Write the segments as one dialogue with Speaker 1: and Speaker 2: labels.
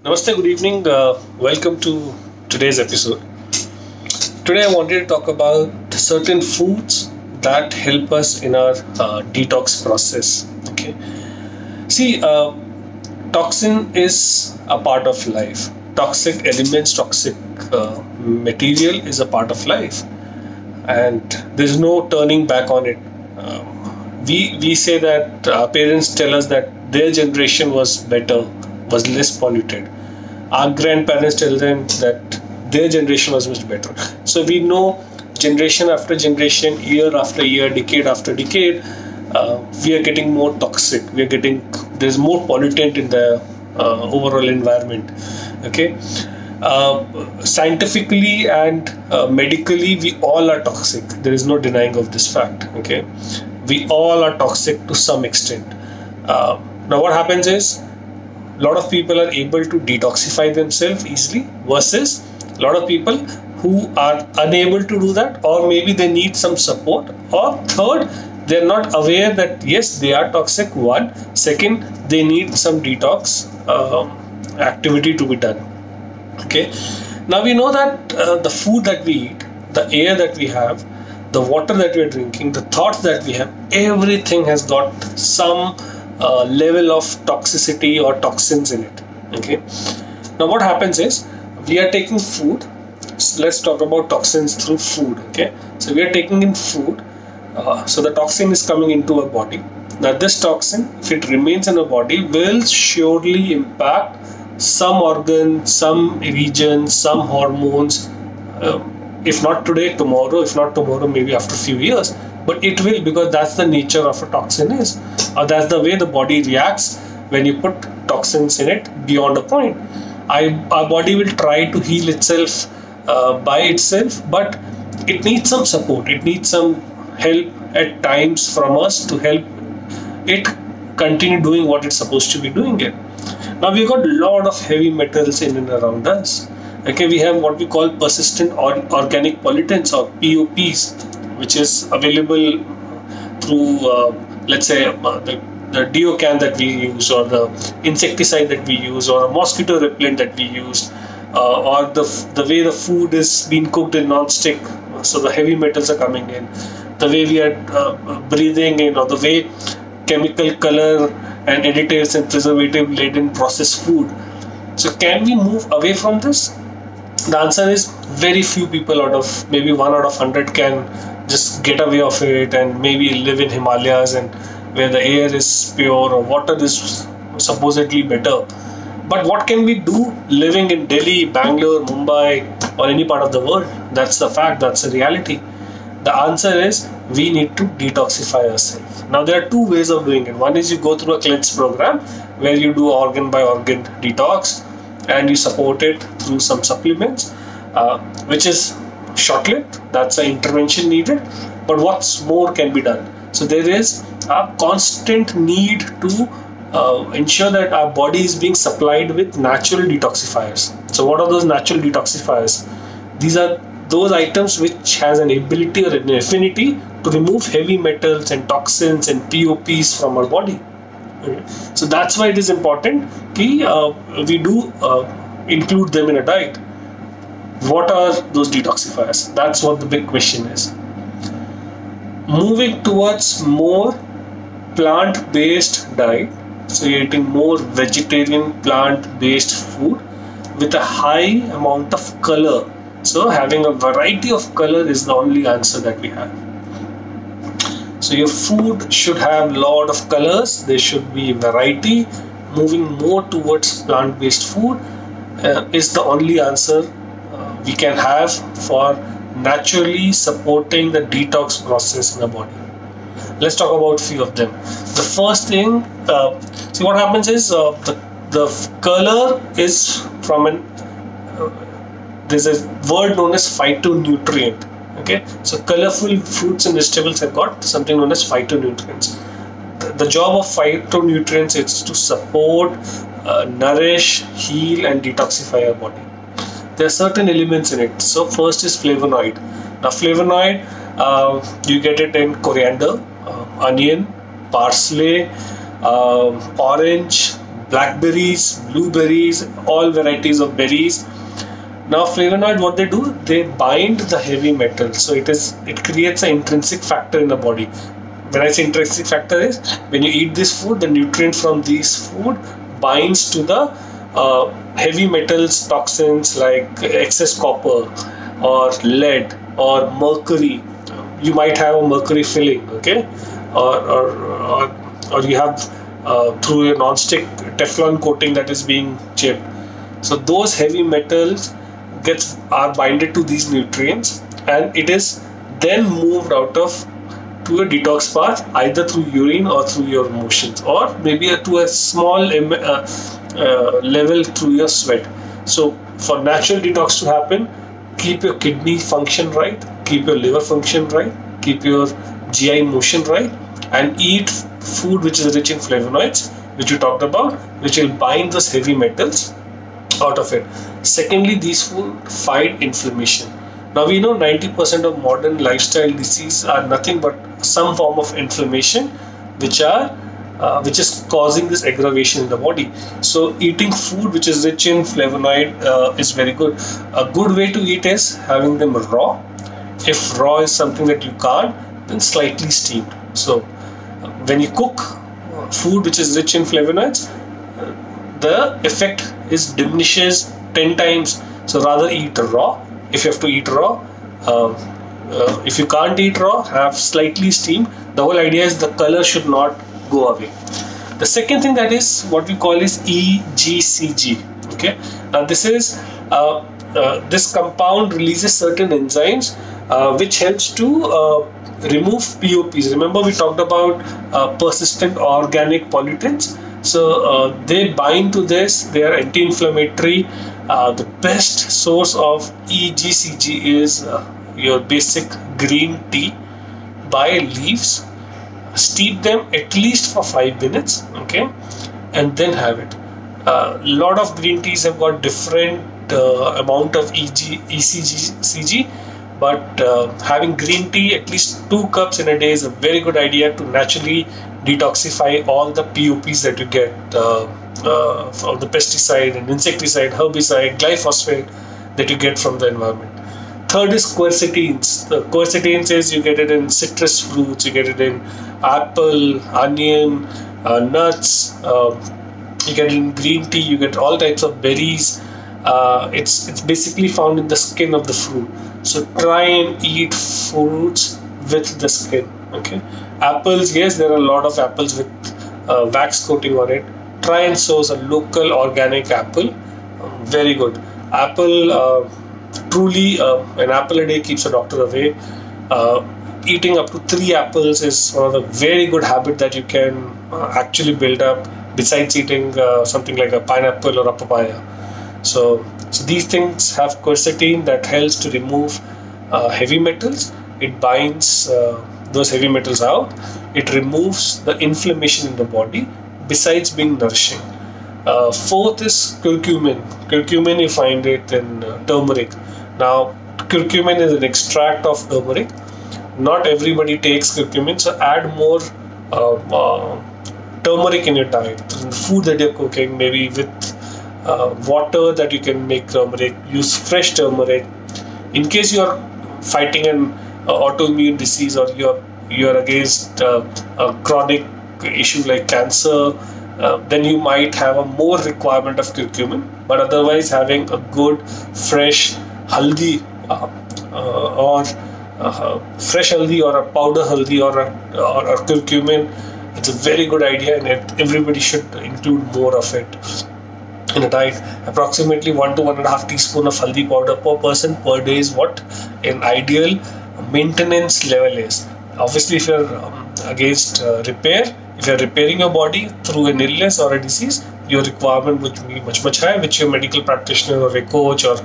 Speaker 1: Namaste, good evening. Welcome to today's episode. Today, I wanted to talk about certain foods that help us in our detox process. Okay, see, toxin is a part of life. Toxic elements, toxic material is a part of life, and there's no turning back on it. We say that our parents tell us that their generation was better, was less polluted. Our grandparents tell them that their generation was much better. So we know generation after generation, year after year, decade after decade, we are getting more toxic. There's more pollutant in the overall environment. Okay. Scientifically and medically, we all are toxic. There is no denying of this fact. Okay, we all are toxic to some extent. Now, what happens is a lot of people are able to detoxify themselves easily versus a lot of people who are unable to do that, or maybe they need some support, or third, they're not aware that yes, they are toxic. One, second, they need some detox activity to be done. Okay, now we know that the food that we eat, the air that we have, the water that we are drinking, the thoughts that we have, everything has got some level of toxicity or toxins in it. Okay, now what happens is we are taking food. So let's talk about toxins through food. Okay, so we are taking in food, so the toxin is coming into our body. Now this toxin, if it remains in our body, will surely impact some organ, some region, some hormones. If not today, tomorrow. If not tomorrow, maybe after a few years. But it will, because that's the nature of a toxin is, or that's the way the body reacts when you put toxins in it beyond a point. Our body will try to heal itself by itself, but it needs some support. It needs some help at times from us to help it continue doing what it's supposed to be doing it. Now we've got a lot of heavy metals in and around us. Okay, we have what we call persistent organic pollutants, or POPs, which is available through, let's say, the deo can that we use, or the insecticide that we use, or a mosquito repellent that we use, or the way the food is being cooked in non-stick, so the heavy metals are coming in, the way we are breathing in, or the way chemical color and additives and preservative laden processed food. So can we move away from this? The answer is very few people out of maybe 1 out of 100 can just get away of it and maybe live in Himalayas, and where the air is pure or water is supposedly better. But what can we do living in Delhi, Bangalore, Mumbai, or any part of the world? That's the fact, that's the reality. The answer is we need to detoxify ourselves. Now there are two ways of doing it. One is you go through a cleanse program where you do organ by organ detox, and you support it through some supplements, which is short-lived. That's an intervention needed. But what's more can be done? So there is a constant need to ensure that our body is being supplied with natural detoxifiers. So what are those natural detoxifiers? These are those items which has an ability or an affinity to remove heavy metals and toxins and POPs from our body. So that's why it is important that we do include them in a diet. What are those detoxifiers? That's what the big question is. Moving towards more plant-based diet, so you're eating more vegetarian plant-based food with a high amount of color. So having a variety of color is the only answer that we have. So your food should have a lot of colors. There should be variety. Moving more towards plant-based food is the only answer we can have for naturally supporting the detox process in the body. Let's talk about a few of them. The first thing, see what happens is the color is from there's a word known as phytonutrient. Okay, so colorful fruits and vegetables have got something known as phytonutrients. The job of phytonutrients is to support, nourish, heal, and detoxify our body. There are certain elements in it. So first is flavonoid. Now flavonoid, you get it in coriander, onion, parsley, orange, blackberries, blueberries, all varieties of berries. Now flavonoid, what they do, they bind the heavy metals. So it creates an intrinsic factor in the body. When I say intrinsic factor is when you eat this food, the nutrient from this food binds to the heavy metals, toxins like excess copper or lead or mercury. You might have a mercury filling, okay, or you have through a non-stick Teflon coating that is being chipped. So those heavy metals are binded to these nutrients, and it is then moved out of to a detox path, either through urine or through your motions, or maybe to a small level through your sweat. So for natural detox to happen, keep your kidney function right, keep your liver function right, keep your GI motion right, and eat food which is rich in flavonoids, which you talked about, which will bind those heavy metals out of it. Secondly, these food fight inflammation. Now we know 90% of modern lifestyle disease are nothing but some form of inflammation, which is causing this aggravation in the body. So eating food which is rich in flavonoid is very good. A good way to eat is having them raw. If raw is something that you can't, then slightly steamed. So when you cook food which is rich in flavonoids, the effect is diminishes 10 times. So rather eat raw. If you have to eat raw, if you can't eat raw, have slightly steamed. The whole idea is the color should not go away. The second thing that is what we call is EGCG. Okay, now this is this compound releases certain enzymes which helps to remove POPs. Remember we talked about persistent organic pollutants. So they bind to this. They are anti-inflammatory. The best source of EGCG is your basic green tea. Buy leaves, steep them at least for 5 minutes, okay, and then have it. A lot of green teas have got different amount of EGCG, but having green tea at least 2 cups in a day is a very good idea to naturally detoxify all the POPs that you get from the pesticide and insecticide, herbicide, glyphosate that you get from the environment. Third is quercetins. The quercetins is you get it in citrus fruits, you get it in apple, onion, nuts, you get it in green tea, you get all types of berries. It's basically found in the skin of the fruit. So try and eat fruits with the skin. Okay, apples, yes, there are a lot of apples with wax coating on it. Try and source a local organic apple. Very good. Apple, truly, an apple a day keeps a doctor away. Eating up to 3 apples is one of the very good habit that you can actually build up, besides eating something like a pineapple or a papaya. So these things have quercetin that helps to remove heavy metals. It binds those heavy metals out. It removes the inflammation in the body, besides being nourishing. Fourth is curcumin. Curcumin, you find it in turmeric. Now, curcumin is an extract of turmeric. Not everybody takes curcumin, so add more turmeric in your diet. In the food that you're cooking, maybe with water that you can make turmeric. Use fresh turmeric. In case you are fighting an autoimmune disease, or you're against a chronic issue like cancer, then you might have a more requirement of curcumin. But otherwise, having a good fresh haldi or fresh haldi or a powder haldi or a curcumin, it's a very good idea, and everybody should include more of it in a diet. Approximately 1 to 1.5 teaspoon of haldi powder per person per day is what an ideal maintenance level is. Obviously, if you're against repair, if you're repairing your body through an illness or a disease, your requirement would be much higher, which your medical practitioner or a coach or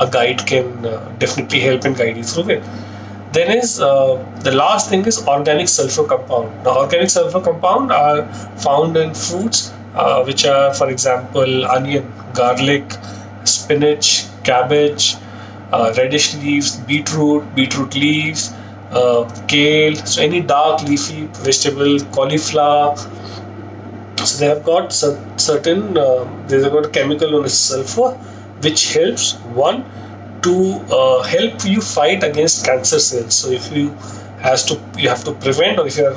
Speaker 1: a guide can definitely help and guide you through it. Then is the last thing is organic sulfur compound. Now, organic sulfur compound are found in fruits which are, for example, onion, garlic, spinach, cabbage, reddish leaves, beetroot leaves, kale. So any dark leafy vegetable, cauliflower. So So they have got certain there's got a chemical known as sulfur, which helps one to help you fight against cancer cells. So if you have to prevent, or if you are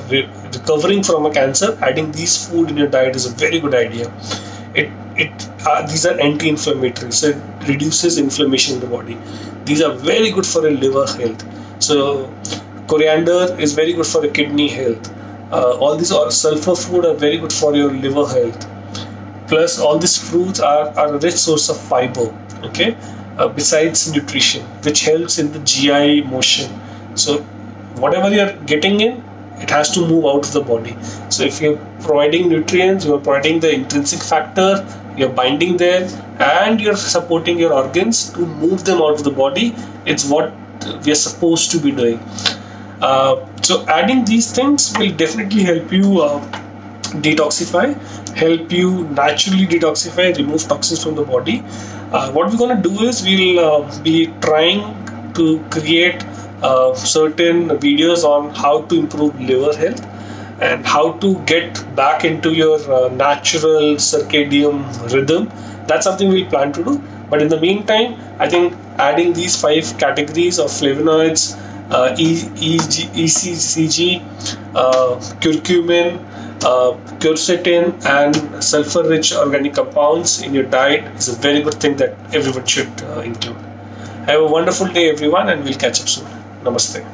Speaker 1: recovering from a cancer, adding these food in your diet is a very good idea. These are anti-inflammatory, so it reduces inflammation in the body. These are very good for a liver health. So coriander is very good for a kidney health. All these sulfur food are very good for your liver health. Plus, all these fruits are a rich source of fiber. Okay, besides nutrition, which helps in the GI motion. So whatever you are getting in, it has to move out of the body. So if you're providing nutrients, you're providing the intrinsic factor, you're binding them, and you're supporting your organs to move them out of the body. It's what we are supposed to be doing. So adding these things will definitely help you detoxify, help you naturally detoxify, remove toxins from the body. What we're going to do is we'll be trying to create certain videos on how to improve liver health and how to get back into your natural circadian rhythm. That's something we'll plan to do. But in the meantime, I think adding these 5 categories of flavonoids, ECG, curcumin, quercetin, and sulfur-rich organic compounds in your diet is a very good thing that everyone should include. Have a wonderful day, everyone, and we'll catch up soon. Namaste.